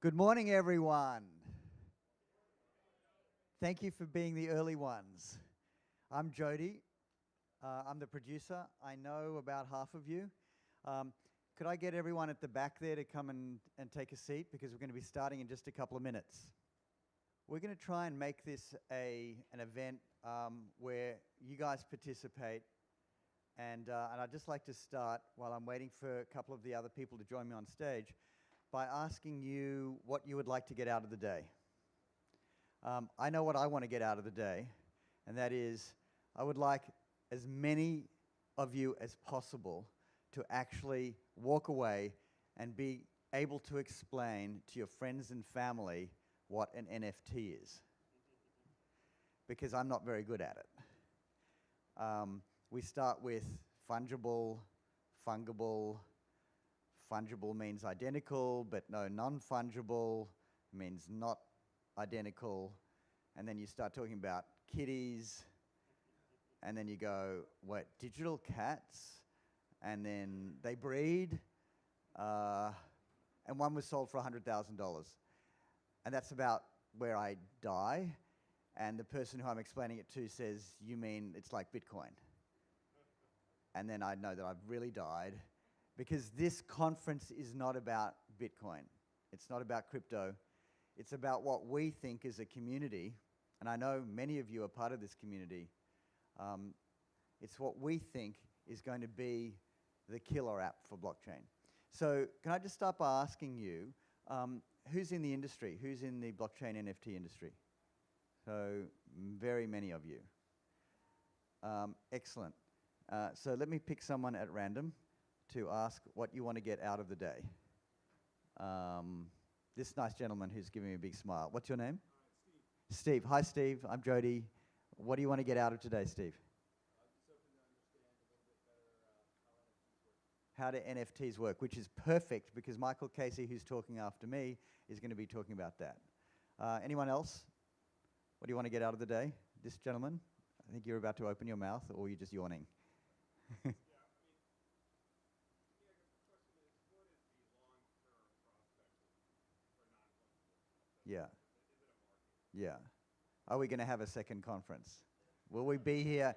Good morning, everyone. Thank you for being the early ones. I'm Jodee. I'm the producer. I know about half of you. Could I get everyone at the back there to come and take a seat, because we're going to be starting in just a couple of minutes. We're going to try and make this an event where you guys participate, and I'd just like to start, while I'm waiting for a couple of the other people to join me on stage, by asking you what you would like to get out of the day. I know what I want to get out of the day, and that is I would like as many of you as possible to actually walk away and be able to explain to your friends and family what an NFT is, because I'm not very good at it. We start with fungible, fungible. Fungible means identical, but no, non-fungible means not identical. And then you start talking about kitties, and then you go, what, digital cats? And then they breed, and one was sold for $100,000. And that's about where I die. And the person who I'm explaining it to says, you mean it's like Bitcoin? And then I know that I've really died. Because this conference is not about Bitcoin. It's not about crypto. It's about what we think as a community, and I know many of you are part of this community. It's what we think is going to be the killer app for blockchain. So can I just start by asking you, who's in the industry? Who's in the blockchain NFT industry? So very many of you. Excellent. So let me pick someone at random to ask what you want to get out of the day. This nice gentleman who's giving me a big smile. What's your name? Steve. Steve. Hi, Steve. I'm Jodee. What do you want to get out of today, Steve? Just hoping to understand a little bit better How do NFTs work, which is perfect, because Michael Casey, who's talking after me, is going to be talking about that. Anyone else? What do you want to get out of the day? This gentleman? I think you're about to open your mouth, or you're just yawning. Yeah. Yeah. Are we going to have a second conference? Will we be here?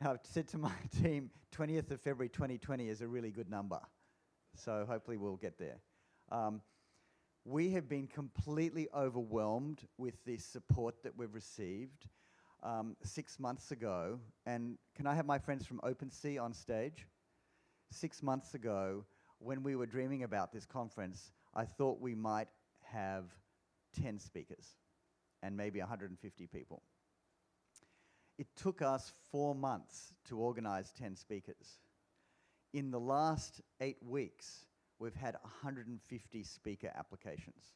I've said to my team, 20th of February 2020 is a really good number. So hopefully we'll get there. We have been completely overwhelmed with the support that we've received 6 months ago. And can I have my friends from OpenSea on stage? 6 months ago, when we were dreaming about this conference, I thought we might have 10 speakers and maybe 150 people. It took us 4 months to organize 10 speakers. In the last 8 weeks, we've had 150 speaker applications.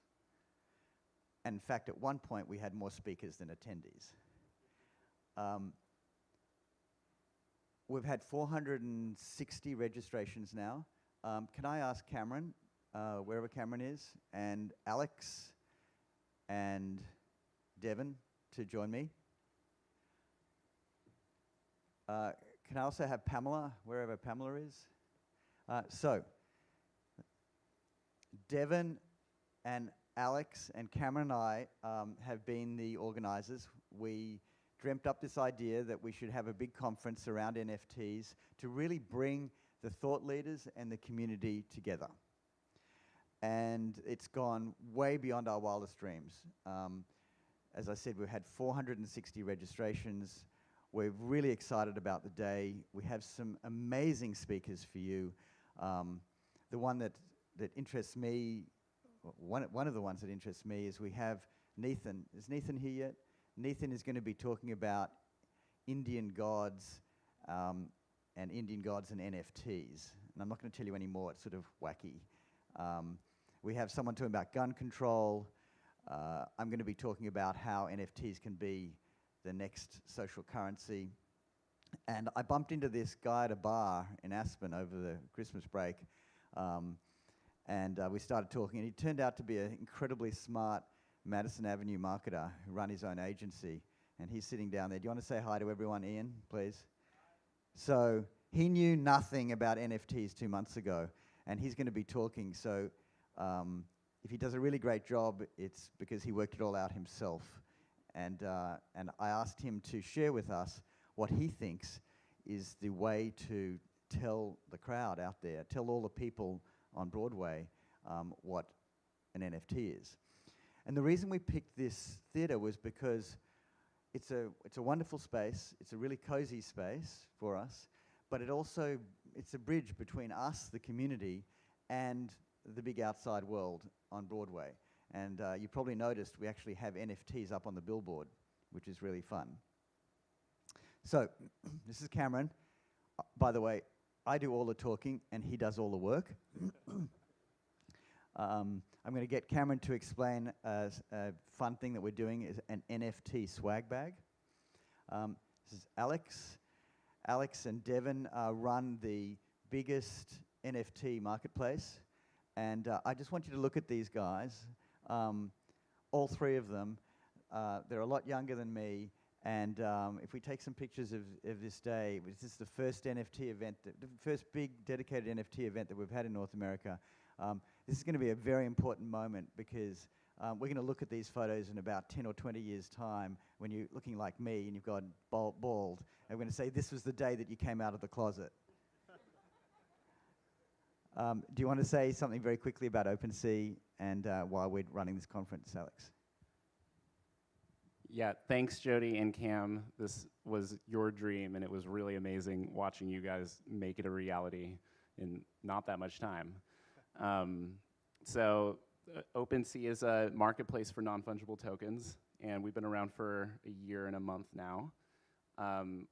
And in fact, at one point, we had more speakers than attendees. We've had 460 registrations now. Can I ask Cameron, wherever Cameron is, and Alex and Devin to join me? Can I also have Pamela, wherever Pamela is? So, Devin and Alex and Cameron and I have been the organizers. We dreamt up this idea that we should have a big conference around NFTs to really bring the thought leaders and the community together. And it's gone way beyond our wildest dreams. As I said, we've had 460 registrations. We're really excited about the day. We have some amazing speakers for you. The one that interests me, one of the ones that interests me is we have Nathan. Is Nathan here yet? Nathan is going to be talking about Indian gods and Indian gods and NFTs. And I'm not going to tell you any more. It's sort of wacky. We have someone talking about gun control. I'm going to be talking about how NFTs can be the next social currency. And I bumped into this guy at a bar in Aspen over the Christmas break. And we started talking, and he turned out to be an incredibly smart Madison Avenue marketer who ran his own agency. And he's sitting down there. Do you want to say hi to everyone, Ian, please? So he knew nothing about NFTs 2 months ago, and he's going to be talking. So if he does a really great job, it's because he worked it all out himself. And I asked him to share with us what he thinks is the way to tell the crowd out there, tell all the people on Broadway what an NFT is. And the reason we picked this theater was because it's a wonderful space, it's a really cozy space for us, but it's a bridge between us, the community, and the big outside world on Broadway. And you probably noticed we actually have NFTs up on the billboard, which is really fun. So, this is Cameron. By the way, I do all the talking and he does all the work. I'm going to get Cameron to explain a fun thing that we're doing is an NFT swag bag. This is Alex. Alex and Devin run the biggest NFT marketplace. And I just want you to look at these guys. All three of them. They're a lot younger than me. And if we take some pictures of this day, this is the first NFT event, the first big dedicated NFT event that we've had in North America. This is going to be a very important moment because we're going to look at these photos in about 10 or 20 years' time when you're looking like me and you've gone bald. And we're going to say this was the day that you came out of the closet. Do you want to say something very quickly about OpenSea and why we're running this conference, Alex? Yeah, thanks, Jodee and Cam. This was your dream, and it was really amazing watching you guys make it a reality in not that much time. OpenSea is a marketplace for non-fungible tokens, and we've been around for a year and a month now.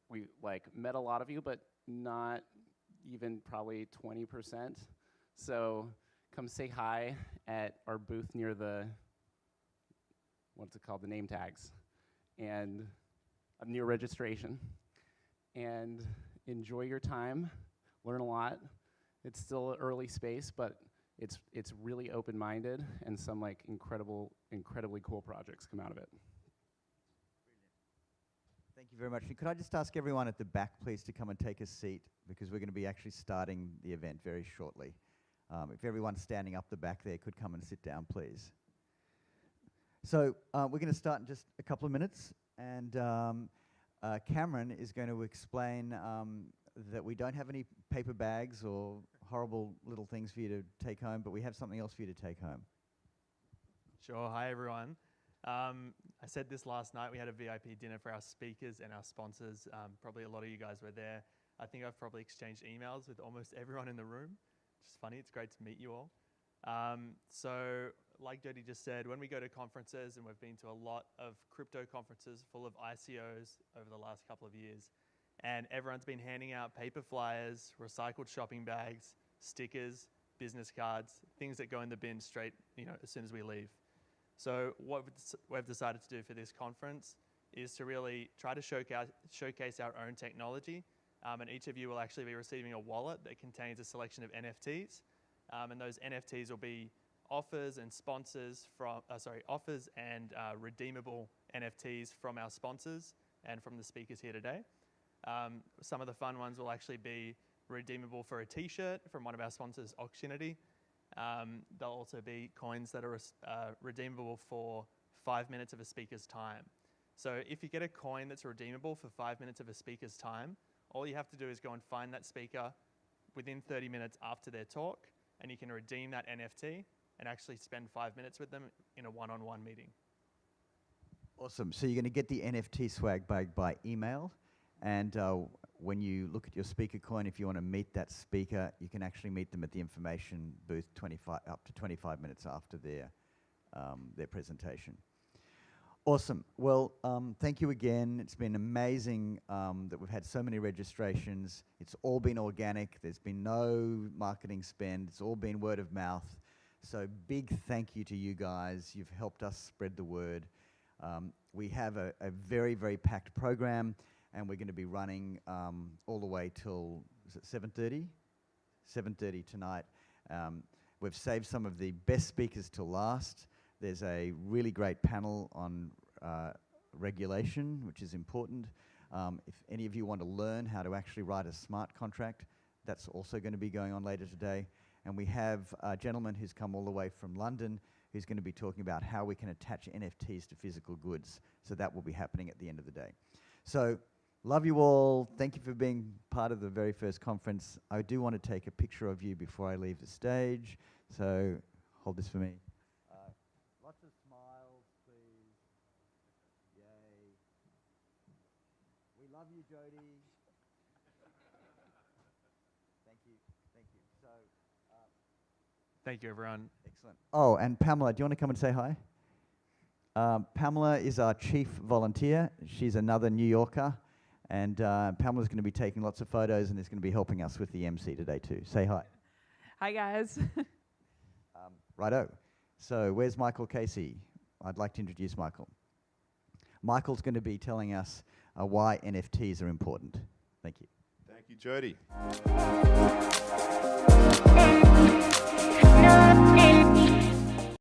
We met a lot of you, but not even probably 20%. So come say hi at our booth near the, what's it called, the name tags, and near registration. And enjoy your time, learn a lot. It's still an early space, but it's really open-minded, and some incredibly cool projects come out of it. Thank you very much. Could I just ask everyone at the back, please, to come and take a seat, because we're going to be actually starting the event very shortly. If everyone's standing up the back there, could come and sit down, please. So we're going to start in just a couple of minutes, and Cameron is going to explain that we don't have any paper bags or horrible little things for you to take home, but we have something else for you to take home. Sure. Hi, everyone. I said this last night. We had a VIP dinner for our speakers and our sponsors. Probably a lot of you guys were there. I think I've probably exchanged emails with almost everyone in the room, which is funny. It's great to meet you all. So like Jodee just said, when we go to conferences, and we've been to a lot of crypto conferences full of ICOs over the last couple of years, and everyone's been handing out paper flyers, recycled shopping bags, stickers, business cards, things that go in the bin straight, as soon as we leave. So what we've decided to do for this conference is to really try to showcase our own technology. And each of you will actually be receiving a wallet that contains a selection of NFTs. And those NFTs will be offers and redeemable NFTs from our sponsors and from the speakers here today. Some of the fun ones will actually be redeemable for a t-shirt from one of our sponsors, Auctionity. There'll also be coins that are redeemable for 5 minutes of a speaker's time. So if you get a coin that's redeemable for 5 minutes of a speaker's time, all you have to do is go and find that speaker within 30 minutes after their talk, and you can redeem that NFT and actually spend 5 minutes with them in a one-on-one meeting. Awesome. So you're going to get the NFT swag bag by email, and when you look at your speaker coin, if you want to meet that speaker, you can actually meet them at the information booth up to 25 minutes after their presentation. Awesome. Well, thank you again. It's been amazing that we've had so many registrations. It's all been organic. There's been no marketing spend. It's all been word of mouth. So big thank you to you guys. You've helped us spread the word. We have a very, very packed program, and we're going to be running all the way till, is it 7:30? 7:30 tonight. We've saved some of the best speakers till last. There's a really great panel on regulation, which is important. If any of you want to learn how to actually write a smart contract, that's also going to be going on later today. And we have a gentleman who's come all the way from London who's going to be talking about how we can attach NFTs to physical goods. So that will be happening at the end of the day. So love you all. Thank you for being part of the very first conference. I do want to take a picture of you before I leave the stage. So hold this for me. Lots of smiles, please. Yay. We love you, Jodee. Thank you. Thank you. So, Thank you, everyone. excellent. Oh, and Pamela, do you want to come and say hi? Pamela is our chief volunteer. She's another New Yorker. And Pamela's going to be taking lots of photos and is going to be helping us with the MC today too. Say hi. Hi, guys. Righto. So where's Michael Casey? I'd like to introduce Michael. Michael's going to be telling us why NFTs are important. Thank you. Thank you, Jodee.